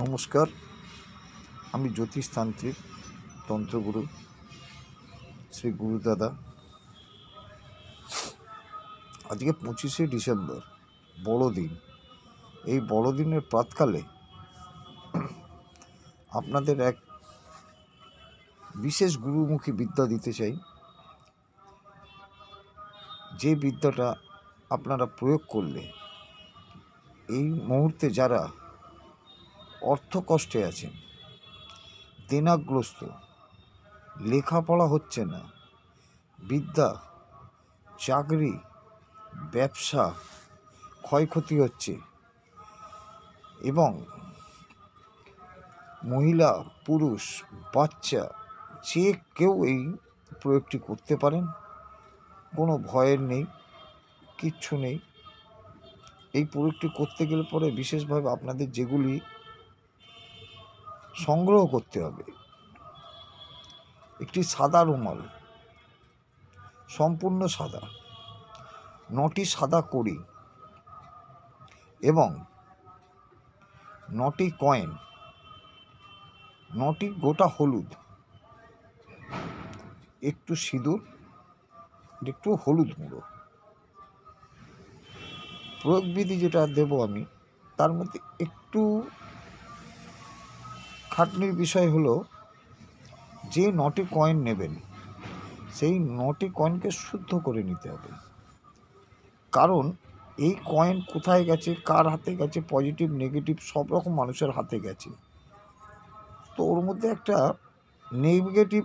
নমস্কার, আমি জ্যোতিষতান্ত্রিক তন্ত্রগুরু শ্রী গুরুদাদা। আজকে 25শে ডিসেম্বর, বড়দিন। এই বড়দিনের প্রাতকালে আপনাদের এক বিশেষ গুরুমুখী বিদ্যা দিতে চাই, যে বিদ্যাটা আপনারা প্রয়োগ করলে এই মুহূর্তে যারা অর্থকষ্টে আছেন, দেনাগ্রস্ত, লেখাপড়া হচ্ছে না, বিদ্যা, চাকরি, ব্যবসা ক্ষয়ক্ষতি হচ্ছে এবং মহিলা, পুরুষ, বাচ্চা যে কেউ এই প্রয়োগটি করতে পারেন, কোনো ভয়ের নেই, কিচ্ছু নেই। এই প্রয়োগটি করতে গেলে পরে বিশেষভাবে আপনাদের যেগুলি সংগ্রহ করতে হবে, একটি সাদা রুমাল, সম্পূর্ণ সাদা, 9টি সাদা কড়ি এবং 9টি কয়েন, 9টি গোটা হলুদ, একটু সিঁদুর, একটু হলুদ গুঁড়ো। প্রয়োগবিধি যেটা দেব আমি, তার মধ্যে একটু খাটনির বিষয় হলো, যে 9টি কয়েন নেবেন সেই 9টি কয়েনকে শুদ্ধ করে নিতে হবে। কারণ এই কয়েন কোথায় গেছে, কার হাতে গেছে, পজিটিভ নেগেটিভ সব রকম মানুষের হাতে গেছে, তো ওর মধ্যে একটা নেগেটিভ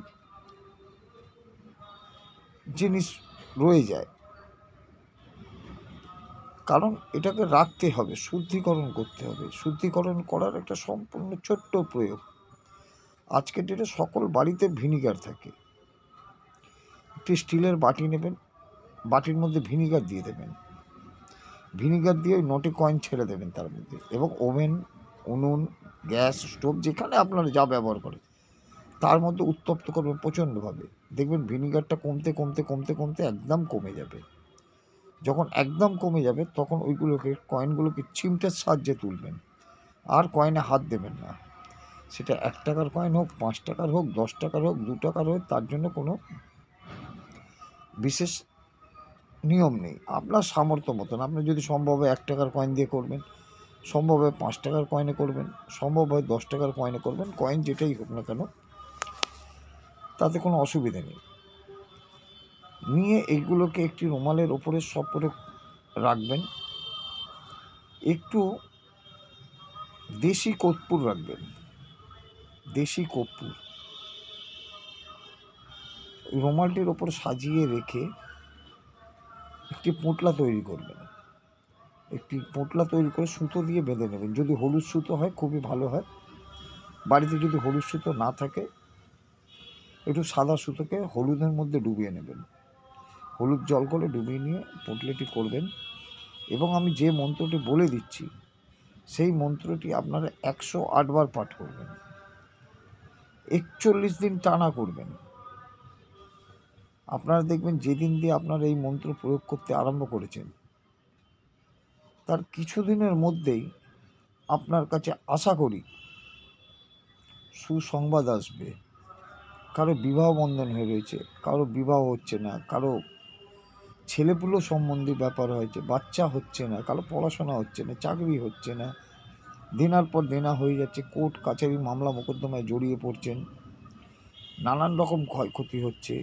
জিনিস রয়ে যায়। কারণ এটাকে রাখতে হবে, শুদ্ধিকরণ করতে হবে। শুদ্ধিকরণ করার একটা সম্পূর্ণ ছোট্ট প্রয়োগ। আজকের ডেটে সকল বাড়িতে ভিনিগার থাকে। একটি স্টিলের বাটি নেবেন, বাটির মধ্যে ভিনিগার দিয়ে দেবেন, ভিনিগার দিয়ে ওই 9টি কয়েন ছেড়ে দেবেন তার মধ্যে, এবং ওভেন, উনুন, গ্যাস স্টোভ যেখানে আপনারা যা ব্যবহার করেন তার মধ্যে উত্তপ্ত করবেন প্রচণ্ডভাবে। দেখবেন ভিনিগারটা কমতে কমতে কমতে কমতে একদম কমে যাবে। যখন একদম কমে যাবে তখন ওইগুলোকে, কয়েনগুলোকে চিমটের সাহায্যে তুলবেন, আর কয়েনে হাত দেবেন না। সেটা 1 টাকার কয়েন হোক, 5 টাকার হোক, 10 টাকার হোক, 2 টাকার হোক, তার জন্য কোনো বিশেষ নিয়ম নেই। আপনার সামর্থ্য মতন, আপনি যদি সম্ভব হয় 1 টাকার কয়েন দিয়ে করবেন, সম্ভব হয় 5 টাকার কয়েনে করবেন, সম্ভব হয় 10 টাকার কয়েনে করবেন। কয়েন যেটাই হোক না কেন, তাতে কোনো অসুবিধা নেই। নিয়ে এইগুলোকে একটি রুমালের ওপরে সব করে রাখবেন। একটু দেশি কর্পূর রাখবেন, দেশি কর্পূর রুমালটির ওপর সাজিয়ে রেখে একটি পোঁটলা তৈরি করবেন। একটি পোঁটলা তৈরি করে সুতো দিয়ে বেঁধে নেবেন। যদি হলুদ সুতো হয় খুবই ভালো হয়। বাড়িতে যদি হলুদ সুতো না থাকে, একটু সাদা সুতোকে হলুদের মধ্যে ডুবিয়ে নেবেন। হলুদ জল করে ডুবিয়ে নিয়ে পোঁটলাটি করবেন, এবং আমি যে মন্ত্রটি বলে দিচ্ছি সেই মন্ত্রটি আপনারা 108 বার পাঠ করবেন। 41 দিন টানা করবেন। আপনারা দেখবেন যেদিন দিয়ে আপনারা এই মন্ত্র প্রয়োগ করতে আরম্ভ করেছেন, তার কিছুদিনের মধ্যেই আপনার কাছে আশা করি সুসংবাদ আসবে। কারো বিবাহ বন্ধন হয়ে রয়েছে, কারো বিবাহ হচ্ছে না, কারো ছেলেপুলো সম্বন্ধী ব্যাপার হয়েছে, বাচ্চা হচ্ছে না, কারো পড়াশোনা হচ্ছে না, চাকরি হচ্ছে না, দেনার পর দেনা হয়ে যাচ্ছে, কোর্ট কাছারি মামলা মোকদ্দমায় জড়িয়ে পড়ছেন, নানান রকম ক্ষয়ক্ষতি হচ্ছে,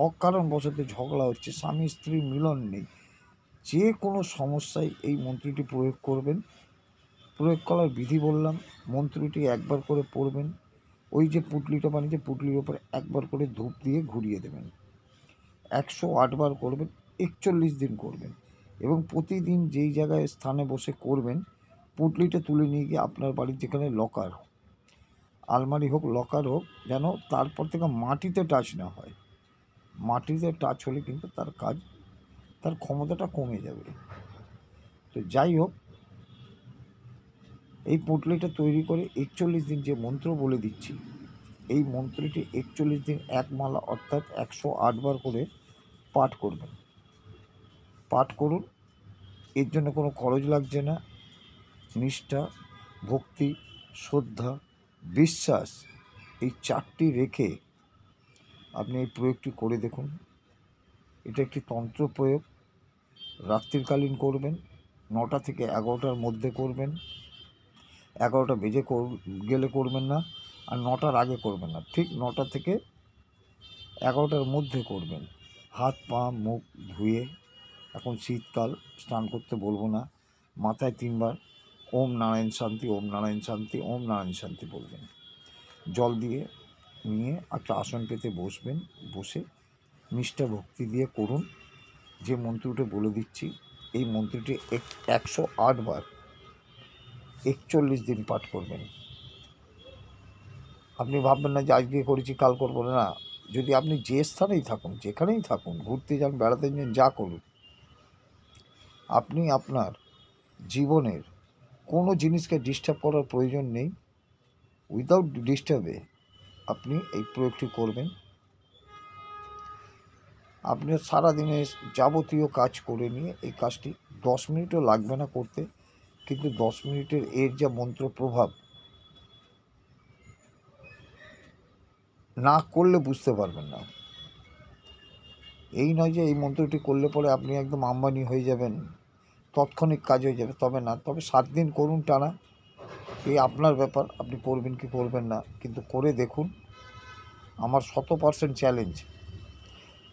অকারণবশত ঝগড়া হচ্ছে, স্বামী স্ত্রী মিলন নেই। যে কোনো সমস্যায় এই মন্ত্রটি প্রয়োগ করবেন। প্রয়োগ করার বিধি বললাম, মন্ত্রটি একবার করে পড়বেন। ওই যে পুঁটলিটা বানিয়েছে, পুঁটলির ওপরে একবার করে ধূপ দিয়ে ঘুরিয়ে দেবেন। 108 বার করবেন, 41 দিন করবেন, এবং প্রতিদিন যেই জায়গায় স্থানে বসে করবেন, পুঁটলিটা তুলে নিয়ে গিয়ে আপনার বাড়ির যেখানে লকার, আলমারি হোক, লকার হোক, যেন তারপর থেকে মাটিতে টাচ না হয়। মাটিতে টাচ হলে কিন্তু তার কাজ, তার ক্ষমতাটা কমে যাবে। তো যাই হোক, এই পুঁটলিটা তৈরি করে 41 দিন, যে মন্ত্র বলে দিচ্ছি, এই মন্ত্রটি 41 দিন এক মালা অর্থাৎ 108 বার করে পাঠ করবেন। পাঠ করুন, এর জন্য কোনো খরচ লাগছে না। নিষ্ঠা, ভক্তি শ্রদ্ধা, বিশ্বাস, এই 4টি রেখে আপনি এই প্রয়োগটি করে দেখুন। এটা একটি তন্ত্র প্রয়োগ। রাত্রিকালীন করবেন, 9টা থেকে 11টার মধ্যে করবেন। 11টা বেজে গেলে করবেন না, আর 9টার আগে করবেন না, ঠিক 9টা থেকে 11টার মধ্যে করবেন। হাত পা মুখ ধুয়ে, এখন শীতকাল, স্নান করতে বলবো না, মাথায় 3বার ওম নারায়ণ শান্তি, ওম নারায়ণ শান্তি, ওম নারায়ণ শান্তি বলবেন। জল দিয়ে নিয়ে একটা আসন পেতে বসবেন, বসে নিষ্ঠা ভক্তি দিয়ে করুন। যে মন্ত্রটি বলে দিচ্ছি, এই মন্ত্রটি 108 বার 41 দিন পাঠ করবেন। আপনি ভাববেন না যে আজকে করেছি কাল করবো না। যদি আপনি যে স্থানেই থাকুন, যেখানেই থাকুন, ঘুরতে যান, বেড়াতে যান, যা করুন, আপনি আপনার জীবনের কোনো জিনিসকে ডিস্টার্ব করার প্রয়োজন নেই। উইদাউট ডিস্টার্বে আপনি এই প্রয়োগটি করবেন। আপনি সারাদিনের যাবতীয় কাজ করে নিয়ে এই কাজটি 10 মিনিটও লাগবে না করতে, কিন্তু 10 মিনিটের এর যা মন্ত্র প্রভাব না করলে বুঝতে পারবেন না। এই নয় যে এই মন্ত্রটি করলে পরে আপনি একদম আম্বানি হয়ে যাবেন, তৎক্ষণিক কাজ হয়ে যাবে, তবে না। তবে 7 দিন করুন টানা, এই আপনার ব্যাপার, আপনি করবেন কি করবেন না, কিন্তু করে দেখুন। আমার 100% চ্যালেঞ্জ,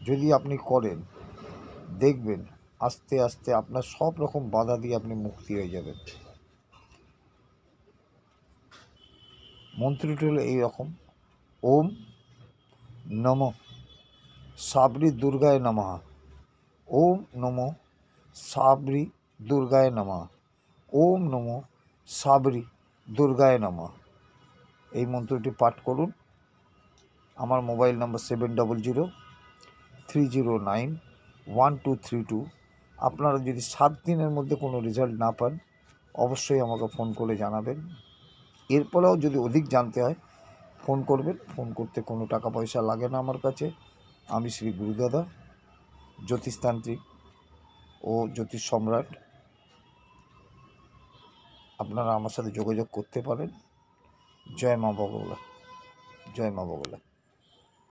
যদি আপনি করেন, দেখবেন আস্তে আস্তে আপনার সব রকম বাধা দিয়ে আপনি মুক্তি হয়ে যাবেন। মন্ত্রটি হলো এইরকম: ওম নমঃ সাবরি দুর্গায় নমঃ, ওম নমঃ সাবরি দুর্গায় নমঃ, ওম নমঃ সাবরি দুর্গায় নমঃ। এই মন্ত্রটি পাঠ করুন। আমার মোবাইল নাম্বার 7003091232। আপনারা যদি 7 দিনের মধ্যে কোনো রেজাল্ট না পান, অবশ্যই আমাকে ফোন করে জানাবেন। এরপরেও যদি অধিক জানতে হয়, ফোন করবেন। ফোন করতে কোনো টাকা পয়সা লাগে না আমার কাছে। আমি শ্রী গুরুদাদা, জ্যোতিষতান্ত্রিক ও জ্যোতিষ সম্রাট। আপনারা আমার সাথে যোগাযোগ করতে পারেন। জয় মা বগলা, জয় মা বগলা।